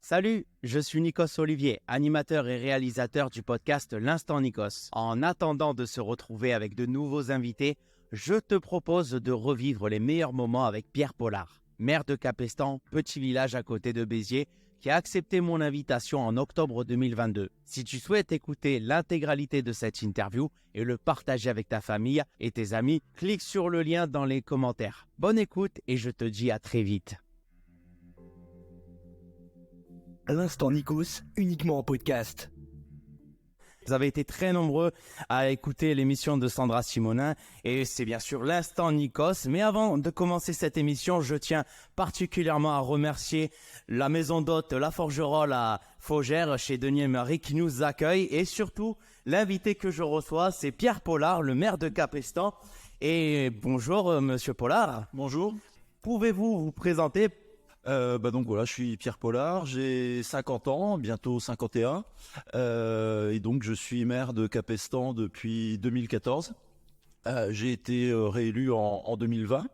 Salut, je suis Nikos Olivier, animateur et réalisateur du podcast L'Instant Nikos. En attendant de se retrouver avec de nouveaux invités, je te propose de revivre les meilleurs moments avec Pierre Pollard, maire de Capestan, petit village à côté de Béziers, qui a accepté mon invitation en octobre 2022. Si tu souhaites écouter l'intégralité de cette interview et le partager avec ta famille et tes amis, clique sur le lien dans les commentaires. Bonne écoute et je te dis à très vite. L'Instant Nikos, uniquement en podcast. Vous avez été très nombreux à écouter l'émission de Sandra Simonin et c'est bien sûr l'Instant Nikos. Mais avant de commencer cette émission, je tiens particulièrement à remercier la maison d'hôte La Forgerolle à Faugères chez Denis et Marie qui nous accueille. Et surtout, l'invité que je reçois, c'est Pierre Pollard, le maire de Capestan. Et bonjour Monsieur Pollard. Bonjour. Pouvez-vous vous présenter ? Donc voilà, je suis Pierre Pollard, j'ai 50 ans, bientôt 51, et donc je suis maire de Capestan depuis 2014. J'ai été réélu en 2020.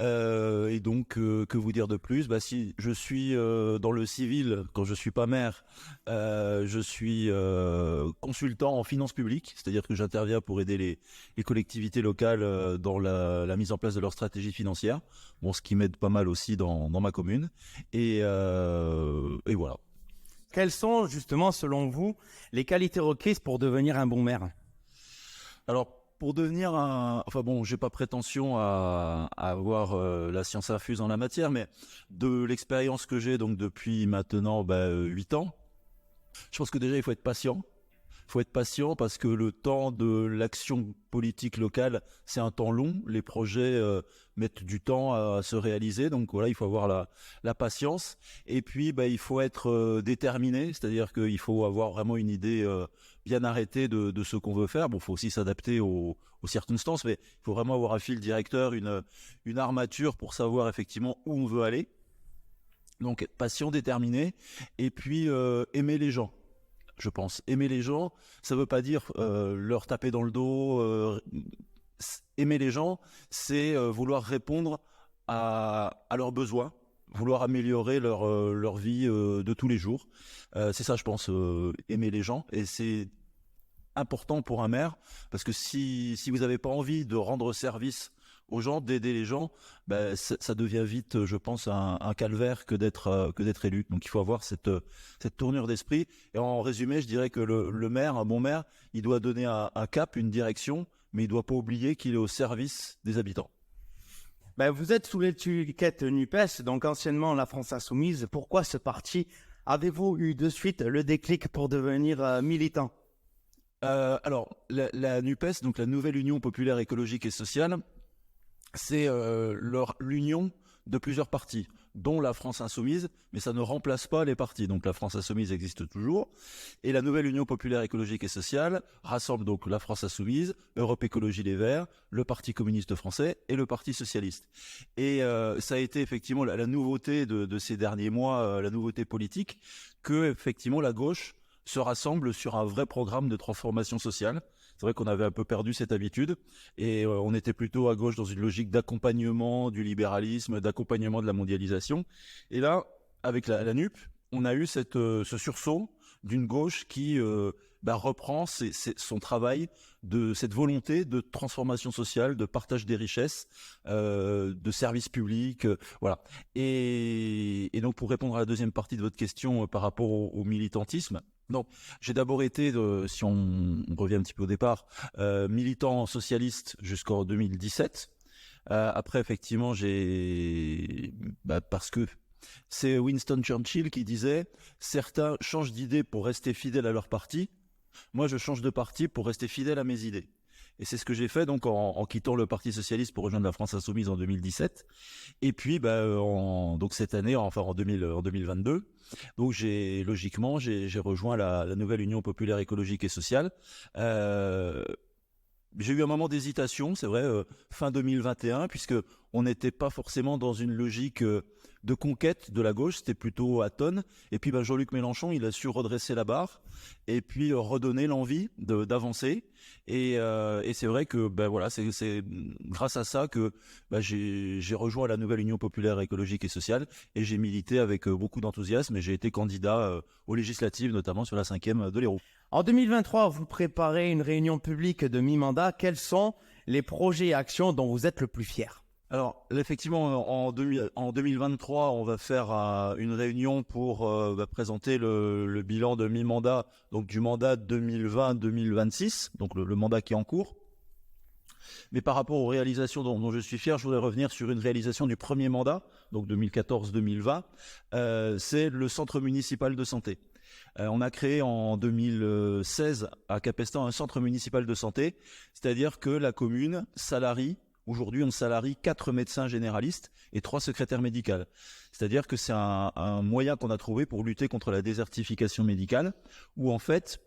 Et donc, que vous dire de plus ? Si je suis dans le civil, quand je suis pas maire, je suis consultant en finances publiques, c'est-à-dire que j'interviens pour aider les collectivités locales dans la mise en place de leur stratégie financière. Bon, ce qui m'aide pas mal aussi dans ma commune. Et voilà. Quelles sont justement, selon vous, les qualités requises pour devenir un bon maire ? Alors, pour devenir j'ai pas prétention à avoir la science infuse en la matière, mais de l'expérience que j'ai donc depuis maintenant 8 ans, je pense que déjà il faut être patient. Il faut être patient parce que le temps de l'action politique locale, c'est un temps long. Les projets mettent du temps à se réaliser. Donc voilà, il faut avoir la patience. Et puis, il faut être déterminé. C'est-à-dire qu'il faut avoir vraiment une idée bien arrêtée de ce qu'on veut faire. Bon, il faut aussi s'adapter aux circonstances, mais il faut vraiment avoir un fil directeur, une armature pour savoir effectivement où on veut aller. Donc, être patient, déterminé. Et puis, aimer les gens. Je pense. Aimer les gens, ça veut pas dire leur taper dans le dos. Aimer les gens, c'est vouloir répondre à leurs besoins, vouloir améliorer leur vie de tous les jours. C'est ça, je pense, aimer les gens. Et c'est important pour un maire, parce que si vous n'avez pas envie de rendre service aux gens, d'aider les gens, ça devient vite, je pense, un calvaire que d'être élu. Donc il faut avoir cette tournure d'esprit. Et en résumé, je dirais que le maire, un bon maire, il doit donner un cap, une direction, mais il doit pas oublier qu'il est au service des habitants. Vous êtes sous l'étiquette NUPES, donc anciennement la France Insoumise. Pourquoi ce parti ? Avez-vous eu de suite le déclic pour devenir militant ? Alors, la NUPES, donc la Nouvelle Union Populaire Écologique et Sociale, c'est l'union de plusieurs partis, dont la France Insoumise, mais ça ne remplace pas les partis. Donc la France Insoumise existe toujours. Et la Nouvelle Union Populaire Écologique et Sociale rassemble donc la France Insoumise, Europe Écologie Les Verts, le Parti communiste français et le Parti socialiste. Et ça a été effectivement la nouveauté de ces derniers mois, la nouveauté politique, que effectivement la gauche se rassemble sur un vrai programme de transformation sociale. C'est vrai qu'on avait un peu perdu cette habitude et on était plutôt à gauche dans une logique d'accompagnement du libéralisme, d'accompagnement de la mondialisation. Et là, avec la NUP, on a eu ce sursaut d'une gauche qui reprend son travail de cette volonté de transformation sociale, de partage des richesses, de services publics, voilà. Et donc pour répondre à la deuxième partie de votre question par rapport au militantisme, donc, j'ai d'abord été, si on revient un petit peu au départ, militant socialiste jusqu'en 2017. Après, effectivement, parce que c'est Winston Churchill qui disait « Certains changent d'idée pour rester fidèles à leur parti. Moi, je change de parti pour rester fidèle à mes idées. » Et c'est ce que j'ai fait donc en quittant le Parti socialiste pour rejoindre la France Insoumise en 2017. Et puis donc cette année, en 2022, donc j'ai rejoint la Nouvelle Union Populaire Écologique et Sociale. J'ai eu un moment d'hésitation, c'est vrai, fin 2021, puisque on n'était pas forcément dans une logique de conquête de la gauche, c'était plutôt à tonnes. Et puis Jean-Luc Mélenchon, il a su redresser la barre et puis redonner l'envie d'avancer. Et c'est vrai que voilà, c'est grâce à ça que j'ai rejoint la nouvelle Union populaire écologique et sociale et j'ai milité avec beaucoup d'enthousiasme et j'ai été candidat aux législatives, notamment sur la 5e de l'Hérault. En 2023, vous préparez une réunion publique de mi-mandat. Quels sont les projets et actions dont vous êtes le plus fier? Alors, effectivement, en 2023, on va faire une réunion pour présenter le bilan de mi-mandat, donc du mandat 2020-2026, donc le mandat qui est en cours. Mais par rapport aux réalisations dont je suis fier, je voudrais revenir sur une réalisation du premier mandat, donc 2014-2020, c'est le centre municipal de santé. On a créé en 2016 à Capestan un centre municipal de santé, c'est-à-dire que la commune salarie, aujourd'hui on salarie 4 médecins généralistes et 3 secrétaires médicales. C'est-à-dire que c'est un moyen qu'on a trouvé pour lutter contre la désertification médicale, où en fait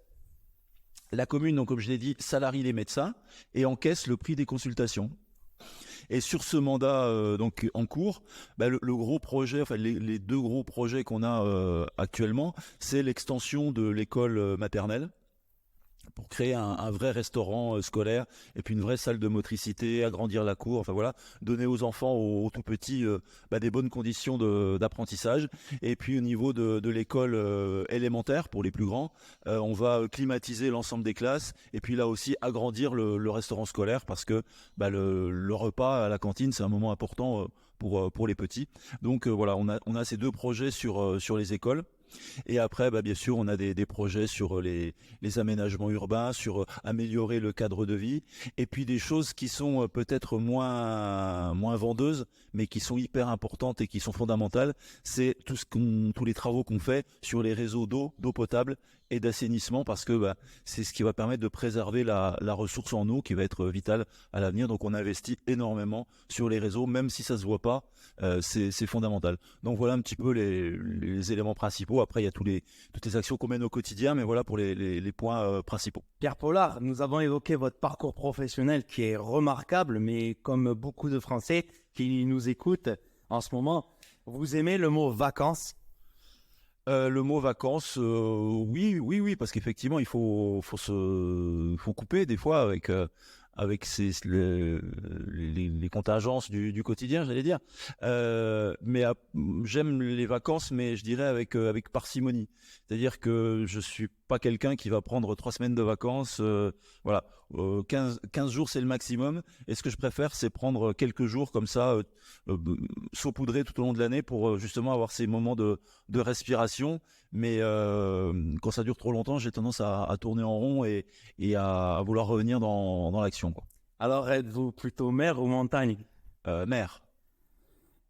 la commune, donc comme je l'ai dit, salarie les médecins et encaisse le prix des consultations. Et sur ce mandat donc en cours, le gros projet, enfin les deux gros projets qu'on a actuellement, c'est l'extension de l'école maternelle pour créer un vrai restaurant scolaire et puis une vraie salle de motricité, agrandir la cour, enfin voilà, donner aux enfants, aux tout petits, des bonnes conditions d'apprentissage. Et puis au niveau de l'école élémentaire pour les plus grands, on va climatiser l'ensemble des classes et puis là aussi agrandir le restaurant scolaire parce que le repas à la cantine c'est un moment important pour les petits. Donc voilà, on a ces deux projets sur les écoles. Et après, bien sûr, on a des projets sur les aménagements urbains, sur améliorer le cadre de vie, et puis des choses qui sont peut-être moins vendeuses, mais qui sont hyper importantes et qui sont fondamentales. C'est tous les travaux qu'on fait sur les réseaux d'eau potable et d'assainissement, parce que c'est ce qui va permettre de préserver la ressource en eau qui va être vitale à l'avenir. Donc on investit énormément sur les réseaux, même si ça se voit pas, c'est fondamental. Donc voilà un petit peu les éléments principaux. Après il y a toutes les actions qu'on mène au quotidien, mais voilà pour les points principaux. Pierre Paulard, nous avons évoqué votre parcours professionnel qui est remarquable, mais comme beaucoup de Français qui nous écoutent en ce moment, vous aimez le mot vacances? Le mot vacances, oui, parce qu'effectivement, il faut couper des fois avec les contingences du quotidien, j'allais dire. Mais j'aime les vacances, mais je dirais avec parcimonie. C'est-à-dire que je suis pas quelqu'un qui va prendre 3 semaines de vacances. Voilà, 15 jours c'est le maximum. Et ce que je préfère, c'est prendre quelques jours comme ça, saupoudrés tout au long de l'année pour justement avoir ces moments de respiration. Mais quand ça dure trop longtemps, j'ai tendance à tourner en rond et à vouloir revenir dans l'action, quoi. Alors, êtes-vous plutôt mer ou montagne? Mer.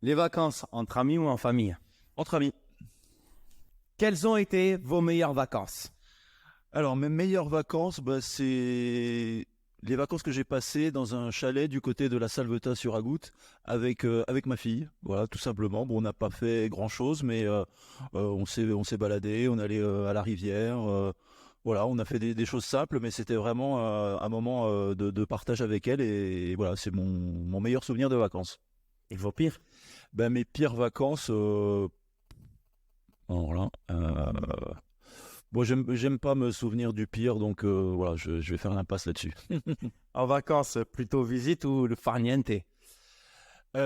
Les vacances, entre amis ou en famille? Entre amis. Quelles ont été vos meilleures vacances? Alors, mes meilleures vacances, c'est les vacances que j'ai passées dans un chalet du côté de la Salvetat-sur-Agout avec ma fille. Voilà, tout simplement. Bon, on n'a pas fait grand-chose, mais on s'est baladé, on allait à la rivière. Voilà, on a fait des choses simples, mais c'était vraiment un moment de partage avec elle. Et voilà, c'est mon meilleur souvenir de vacances. Et vos pires? Mes pires vacances... alors là... Bon, j'aime pas me souvenir du pire, donc voilà, je vais faire l'impasse là-dessus. En vacances, plutôt visite ou le farniente?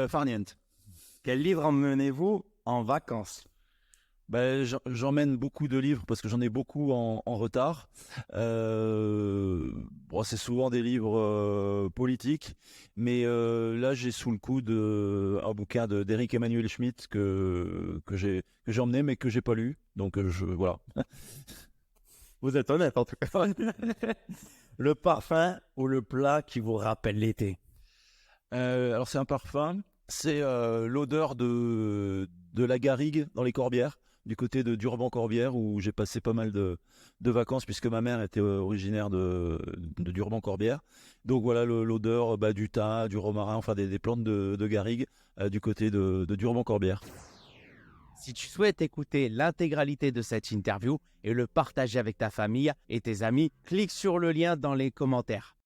Farniente. Quel livre emmenez-vous en vacances? J'emmène beaucoup de livres parce que j'en ai beaucoup en retard. C'est souvent des livres politiques, mais là j'ai sous le coude un bouquin d'Éric Emmanuel Schmitt que j'ai emmené mais que j'ai pas lu. Donc voilà. Vous êtes honnête en tout cas. Le parfum ou le plat qui vous rappelle l'été? Alors c'est un parfum, c'est l'odeur de la garrigue dans les Corbières, du côté de Durban-Corbières où j'ai passé pas mal de vacances puisque ma mère était originaire de Durban-Corbières. Donc voilà l'odeur du thym, du romarin, enfin des plantes de garrigue du côté de Durban-Corbières. Si tu souhaites écouter l'intégralité de cette interview et le partager avec ta famille et tes amis, clique sur le lien dans les commentaires.